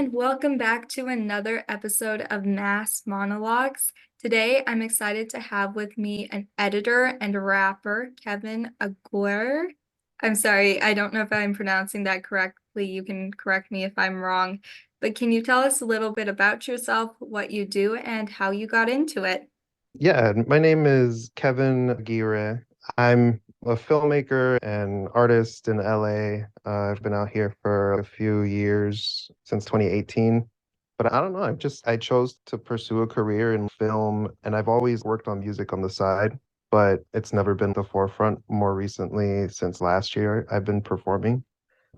and welcome back to another episode of Mass Monologues. Today, I'm excited to have with me an editor and a rapper, Kevin Aguirre. I'm sorry, I don't know if I'm pronouncing that correctly. You can correct me if I'm wrong, but can you tell us a little bit about yourself, what you do, and how you got into it? Yeah, my name is Kevin Aguirre. I'm a filmmaker and artist in LA. I've been out here for a few years since 2018. But I don't know, I chose to pursue a career in film, and I've always worked on music on the side, but it's never been the forefront. More recently, since last year, I've been performing.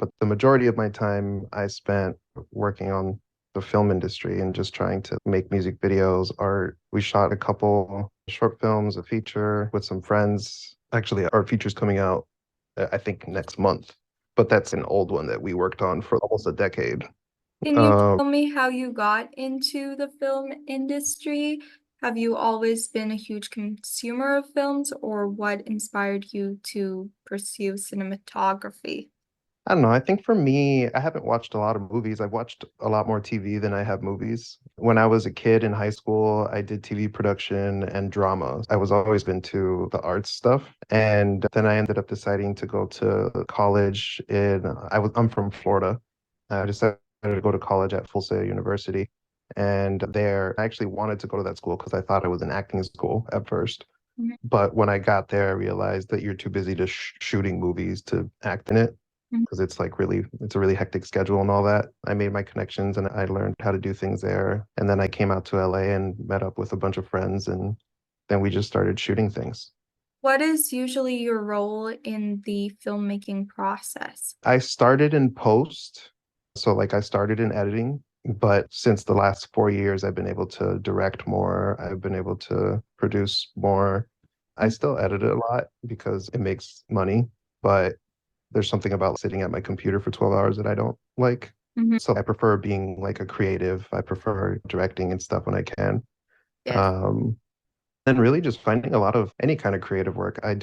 But the majority of my time I spent working on the film industry and just trying to make music videos, art. We shot a couple short films, a feature with some friends. Actually, our feature's coming out, I think, next month. But that's an old one that we worked on for almost a decade. Can you Um, tell me how you got into the film industry? Have you always been a huge consumer of films, or what inspired you to pursue cinematography? I don't know. I think for me, I haven't watched a lot of movies. I've watched a lot more TV than I have movies. When I was a kid in high school, I did TV production and drama. I was always into the arts stuff. And then I ended up deciding to go to college I'm from Florida. I decided to go to college at Full Sail University. And there, I actually wanted to go to that school because I thought it was an acting school at first. Mhm. But when I got there, I realized that you're too busy to shooting movies to act in it Mhm. because it's a really hectic schedule and all that. I made my connections and I learned how to do things there. And then I came out to LA and met up with a bunch of friends, and then we just started shooting things. What is usually your role in the filmmaking process? I started in post, so like I started in editing, but since the last 4 years, I've been able to direct more. I've been able to produce more. I still edit it a lot because it makes money, but there's something about sitting at my computer for 12 hours that I don't like. Mhm. So I prefer being like a creative. I prefer directing and stuff when I can. Yes. Um, and really just finding a lot of any kind of creative work. I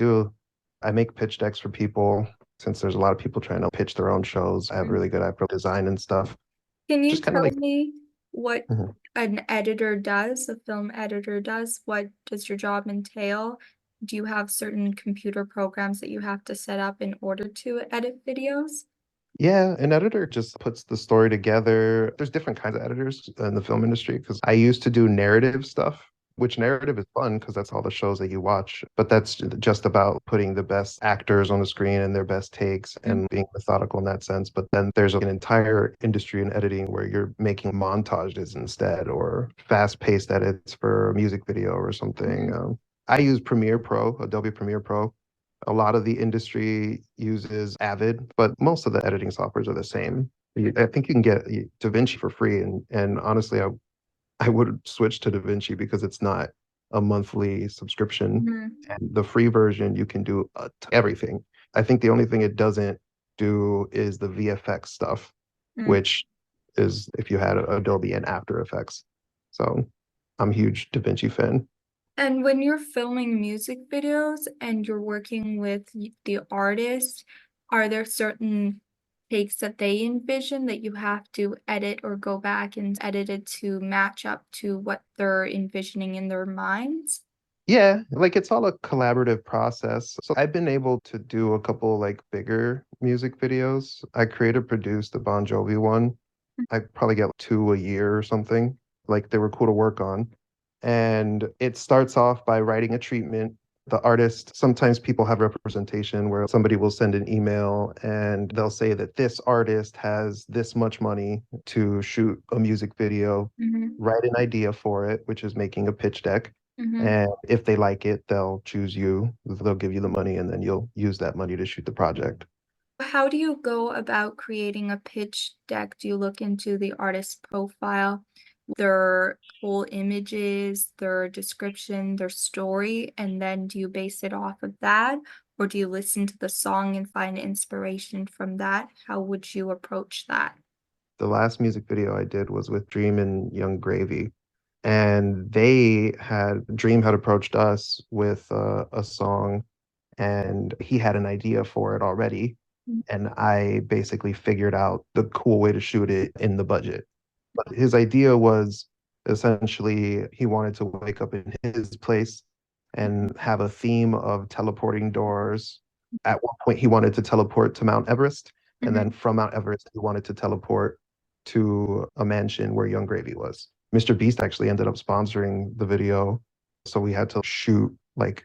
make pitch decks for people since there's a lot of people trying to pitch their own shows. I have really good eye for design and stuff. Can you Just kind of tell like, me what mhm. an editor does, a film editor does? What does your job entail? Do you have certain computer programs that you have to set up in order to edit videos? Yeah, an editor just puts the story together. There's different kinds of editors in the film industry because I used to do narrative stuff, which narrative is fun because that's all the shows that you watch. But that's just about putting the best actors on the screen and their best takes Mhm. and being methodical in that sense. But then there's an entire industry in editing where you're making montages instead or fast-paced edits for a music video or something. I use Premiere Pro, Adobe Premiere Pro. A lot of the industry uses Avid, but most of the editing softwares are the same. I think you can get DaVinci for free, and honestly, I would switch to DaVinci because it's not a monthly subscription. Mhm. And the free version, you can do everything. I think the only thing it doesn't do is the VFX stuff, Mm. which is if you had Adobe and After Effects. So I'm a huge DaVinci fan. And when you're filming music videos and you're working with the artist, are there certain takes that they envision that you have to edit or go back and edit it to match up to what they're envisioning in their minds? Yeah, like it's all a collaborative process. So I've been able to do a couple like bigger music videos. I created produced the Bon Jovi one. I probably get two a year or something. Like they were cool to work on. And it starts off by writing a treatment. The artist, sometimes people have representation where somebody will send an email and they'll say that this artist has this much money to shoot a music video, Mm-hmm. write an idea for it, which is making a pitch deck. Mm-hmm. And if they like it, they'll choose you, they'll give you the money, and then you'll use that money to shoot the project. How do you go about creating a pitch deck? Do you look into the artist's profile, their whole images, their description, their story, and then do you base it off of that? Or do you listen to the song and find inspiration from that? How would you approach that? The last music video I did was with Dream and Young Gravy, and they had Dream had approached us with a song, and he had an idea for it already, and I basically figured out the cool way to shoot it in the budget. But his idea was essentially he wanted to wake up in his place and have a theme of teleporting doors. At one point, he wanted to teleport to Mount Everest, and then Mhm. from Mount Everest, he wanted to teleport to a mansion where Young Gravy was. Mr. Beast actually ended up sponsoring the video, so we had to shoot like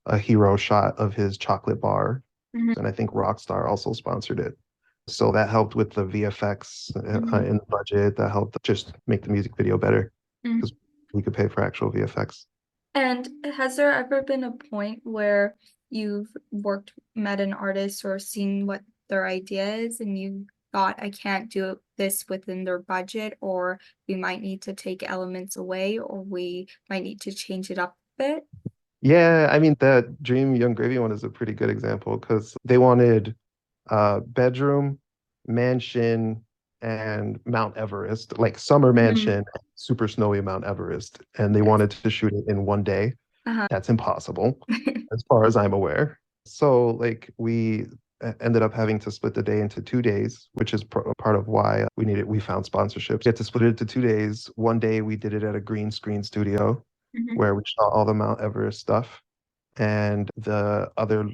a hero shot of his chocolate bar, Mhm. and I think Rockstar also sponsored it. So that helped with the VFX Mhm. in the budget. That helped just make the music video better Mhm. because we could pay for actual VFX. And has there ever been a point where you've met an artist or seen what their idea is and you thought, I can't do this within their budget, or we might need to take elements away, or we might need to change it up a bit? Yeah, I mean that Dream Young Gravy one is a pretty good example because they wanted bedroom, mansion, and Mount Everest, like summer Mhm. mansion, super snowy Mount Everest, and they Yes. wanted to shoot it in one day. Uh-huh. That's impossible, as far as I'm aware. So, like, we ended up having to split the day into 2 days, which is part of why we found sponsorships. We had to split it into 2 days. One day we did it at a green screen studio Mhm. where we shot all the Mount Everest stuff. And the other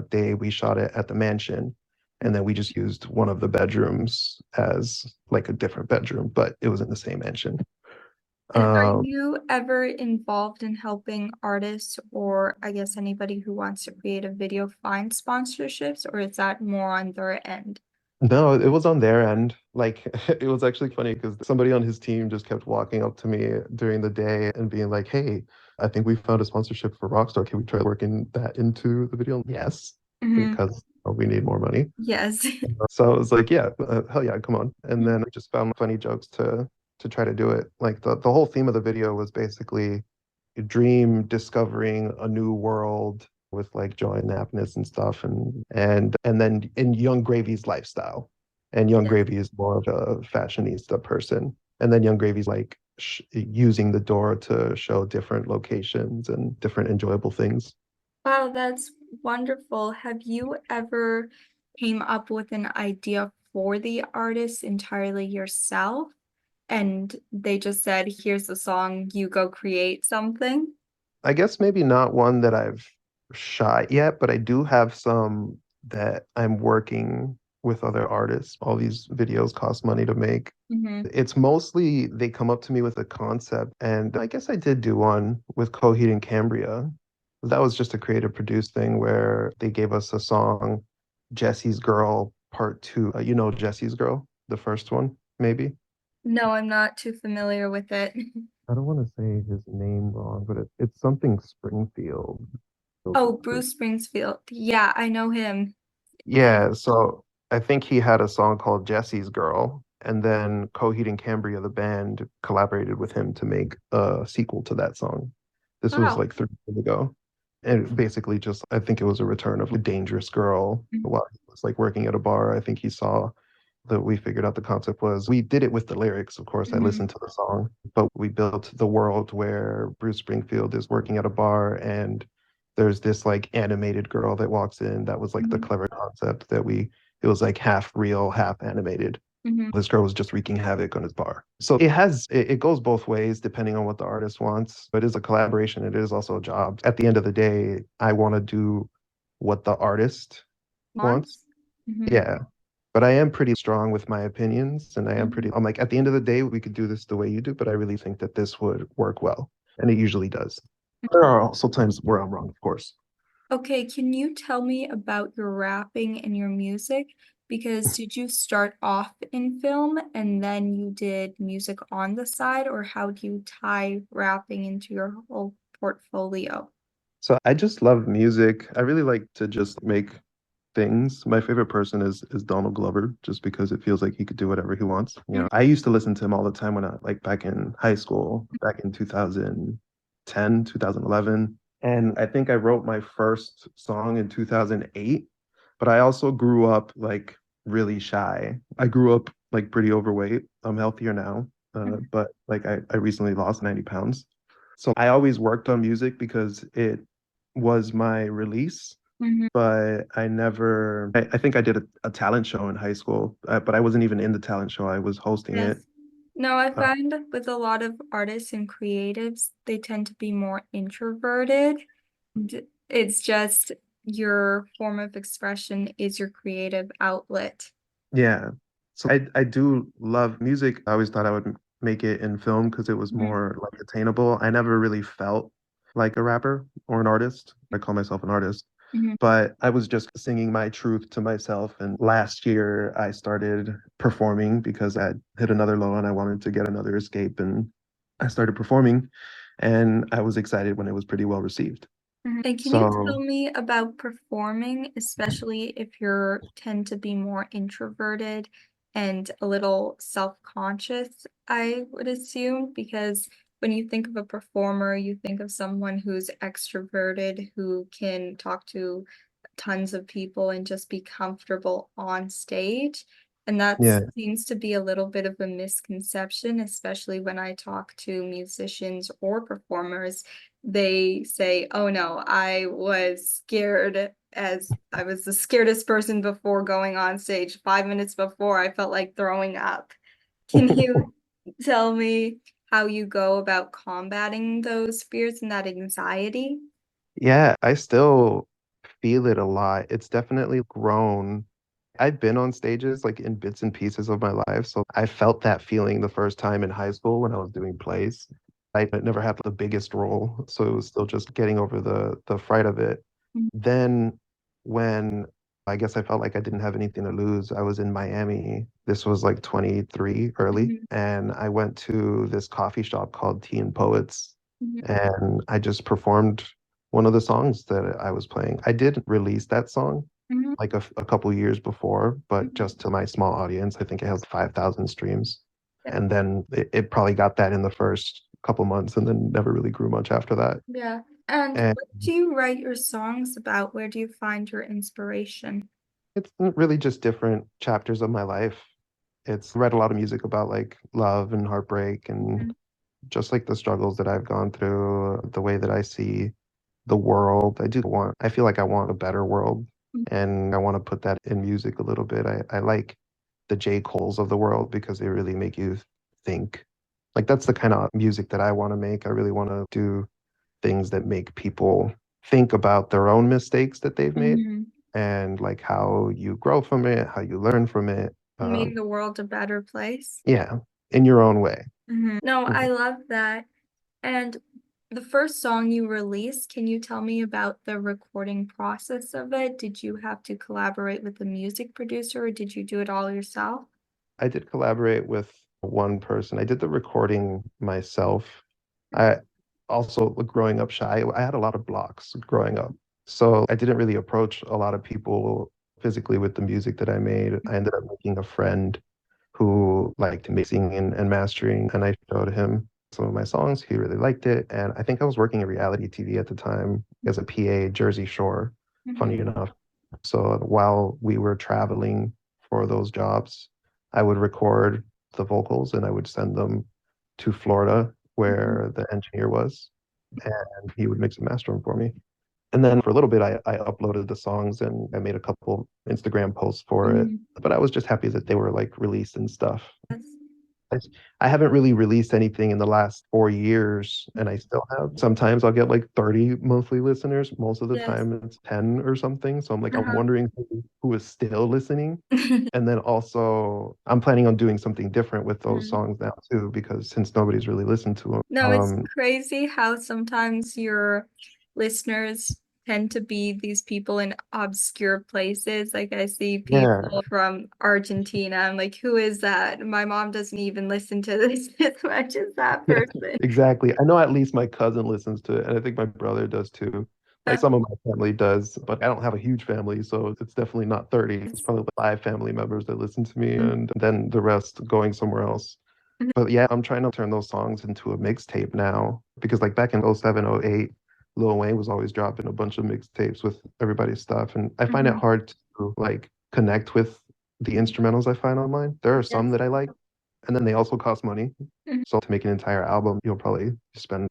day we shot it at the mansion. And then we just used one of the bedrooms as like a different bedroom, but it was in the same mansion. And are Um, you ever involved in helping artists, or I guess anybody who wants to create a video, find sponsorships, or is that more on their end? No, it was on their end. Like, it was actually funny because somebody on his team just kept walking up to me during the day and being like, "Hey, I think we found a sponsorship for Rockstar. Can we try working that into the video?" Yes, Hmm. because we need more money. Yes. So I was like, "Yeah, hell yeah, come on!" And then I just found funny jokes to try to do it. Like the whole theme of the video was basically a dream discovering a new world with like joy and happiness and stuff and then in Young Gravy's lifestyle. And Young Yes. Gravy is more of a fashionista person. And then Young Gravy's like using the door to show different locations and different enjoyable things. Wow, that's wonderful. Have you ever came up with an idea for the artist entirely yourself, and they just said, here's the song, you go create something? I guess maybe not one that I've shot yet, but I do have some that I'm working with other artists. All these videos cost money to make. Hmm. It's mostly they come up to me with a concept, and I guess I did do one with Coheed and Cambria. That was just a creative produced thing where they gave us a song, Jesse's Girl Part Two. You know Jesse's Girl, the first one, maybe. No, I'm not too familiar with it. I don't want to say his name wrong, but it's something Springfield. Oh, Bruce Springsteen. Yeah, I know him. Yes. Yeah, so I think he had a song called Jesse's Girl, and then Coheed and Cambria, the band, collaborated with him to make a sequel to that song. This was Wow. like 3 years ago. And basically just I think it was a return of a dangerous girl while he was like working at a bar. I think he saw that we figured out the concept was we did it with the lyrics. Of course, I Hmm. listened to the song, but we built the world where Bruce Springfield is working at a bar and there's this like animated girl that walks in. That was like the Hmm. clever concept that it was like half real, half animated. Hmm. This girl was just wreaking havoc on his bar. So it goes both ways depending on what the artist wants. But it is a collaboration. It is also a job. At the end of the day, I want to do what the artist wants. Once. Hmm. Yeah. But I am pretty strong with my opinions and I'm like, at the end of the day, we could do this the way you do, but I really think that this would work well. And it usually does. There are also times where I'm wrong, of course. Okay, can you tell me about your rapping and your music? Because did you start off in film and then you did music on the side, or how do you tie rapping into your whole portfolio? So I just love music. I really like to just make things. My favorite person is Donald Glover, just because it feels like he could do whatever he wants. You know, I used to listen to him all the time when I like back in high school, back in 2010, 2011. And I think I wrote my first song in 2008, but I also grew up like really shy. I grew up like pretty overweight. I'm healthier now, but like I recently lost 90 pounds. So I always worked on music because it was my release, Hmm. but I think I did a talent show in high school, but I wasn't even in the talent show. I was hosting it. Yes. No, I Uh, find with a lot of artists and creatives, they tend to be more introverted. It's just your form of expression is your creative outlet. yeah. So I do love music. I always thought I would make it in film because it was Mhm, more like attainable. I never really felt like a rapper or an artist. I call myself an artist, mhm, but I was just singing my truth to myself. And last year I started performing because I hit another low and I wanted to get another escape. And I started performing and I was excited when it was pretty well received. mhm. And can you tell So me about performing, especially if you're tend to be more introverted and a little self-conscious, I would assume, because when you think of a performer, you think of someone who's extroverted, who can talk to tons of people and just be comfortable on stage. And that yeah. seems to be a little bit of a misconception, especially when I talk to musicians or performers. They say, oh no, I was scared as I was the scaredest person before going on stage. 5 minutes before, I felt like throwing up. Can you tell me how you go about combating those fears and that anxiety? Yeah, I still feel it a lot. It's definitely grown. I've been on stages like in bits and pieces of my life. So I felt that feeling the first time in high school when I was doing plays. I never had the biggest role, so it was still just getting over the fright of it. Then when I guess I felt like I didn't have anything to lose, I was in Miami. This was like 23 early, Mhm, and I went to this coffee shop called Tea and Poets, mhm, and I just performed one of the songs that I was playing. I did release that song mhm, like a couple years before, but mhm. just to my small audience. I think it has 5,000 streams. Yeah. And then it probably got that in the first couple months and then never really grew much after that. Yeah. And And what do you write your songs about? Where do you find your inspiration? it's really just different chapters of my life. It's read a lot of music about like love and heartbreak and Mhm, just like the struggles that I've gone through, the way that I see the world. I feel like I want a better world mhm, and I want to put that in music a little bit. I like the J. Coles of the world because they really make you think. Like that's the kind of music that I want to make. I really want to do things that make people think about their own mistakes that they've made mhm. and like how you grow from it, how you learn from it. Make the world a better place. Yeah, in your own way. No, I Mhm. love that. And the first song you released, can you tell me about the recording process of it? Did you have to collaborate with the music producer or did you do it all yourself? I did collaborate with one person. I did the recording myself. I also, growing up shy, I had a lot of blocks growing up. So I didn't really approach a lot of people physically with the music that I made. I ended up making a friend who liked mixing and mastering, and I showed him some of my songs. He really liked it. And I think I was working in reality TV at the time as a PA, Jersey Shore, Mhm, funny enough. So while we were traveling for those jobs, I would record the vocals and I would send them to Florida mhm, where the engineer was, and he would mix and master them for me. And then for a little bit, I uploaded the songs and I made a couple Instagram posts for it. mhm. But I was just happy that they were like released and stuff. Yes. I, I haven't really released anything in the last 4 years, and I still have. Sometimes I'll get like 30 monthly listeners. Most of the Yes. time it's 10 or something. So I'm like, I'm Uh-huh. wondering who is still listening. And then also, I'm planning on doing something different with those Mhm. songs now too, because since nobody's really listened to them, No, it's crazy how sometimes your listeners tend to be these people in obscure places. Like I see yeah, people from Argentina. I'm like, who is that? My mom doesn't even listen to this as much as that yeah, person. exactly. I know at least my cousin listens to it, and I think my brother does too. Like some of my family does, but I don't have a huge family, so it's definitely not 30. It's probably like 5 family members that listen to me, and then the rest going somewhere else. But yeah, I'm trying to turn those songs into a mixtape now because like back in '07, '08, Lil Wayne was always dropping a bunch of mixtapes with everybody's stuff. And I find it Mhm. hard to like connect with the instrumentals I find online. There are some Yes. that I like, and then they also cost money. Mhm. So to make an entire album, you'll probably spend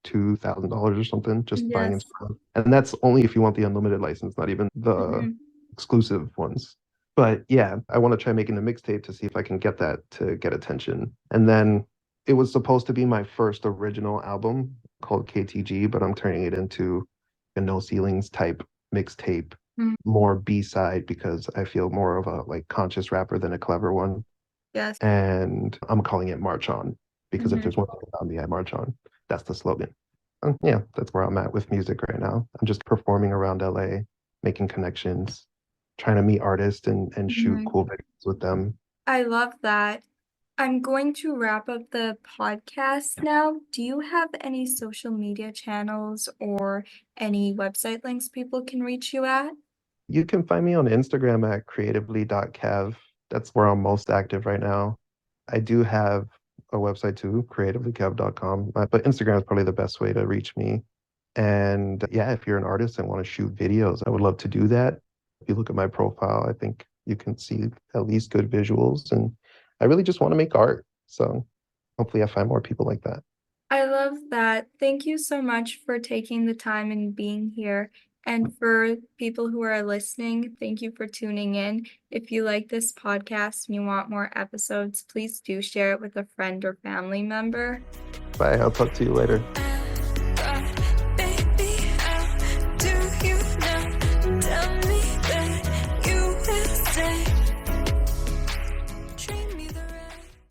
$2,000 or something just buying Yes. instrumentals. And that's only if you want the unlimited license, not even the Mhm. exclusive ones. But yeah, I want to try making a mixtape to see if I can get that to get attention. And then it was supposed to be my first original album called KTG, but I'm turning it into a No Ceilings type mixtape, Mm, more B-side because I feel more of a like conscious rapper than a clever one. yes. And I'm calling it March On because if Mhm. there's one thing about me, I march on. That's the slogan. And yeah, that's where I'm at with music right now. I'm just performing around LA, making connections, trying to meet artists and shoot Mhm. cool videos with them. I love that. I'm going to wrap up the podcast now. Do you have any social media channels or any website links people can reach you at? You can find me on Instagram at creatively.cav. That's where I'm most active right now. I do have a website too, creativelykev.com, but Instagram is probably the best way to reach me. And yeah, if you're an artist and want to shoot videos, I would love to do that. If you look at my profile, I think you can see at least good visuals. And I really just want to make art. So hopefully I find more people like that. I love that. Thank you so much for taking the time and being here. And for people who are listening, thank you for tuning in. If you like this podcast and you want more episodes, please do share it with a friend or family member. Bye. I'll talk to you later.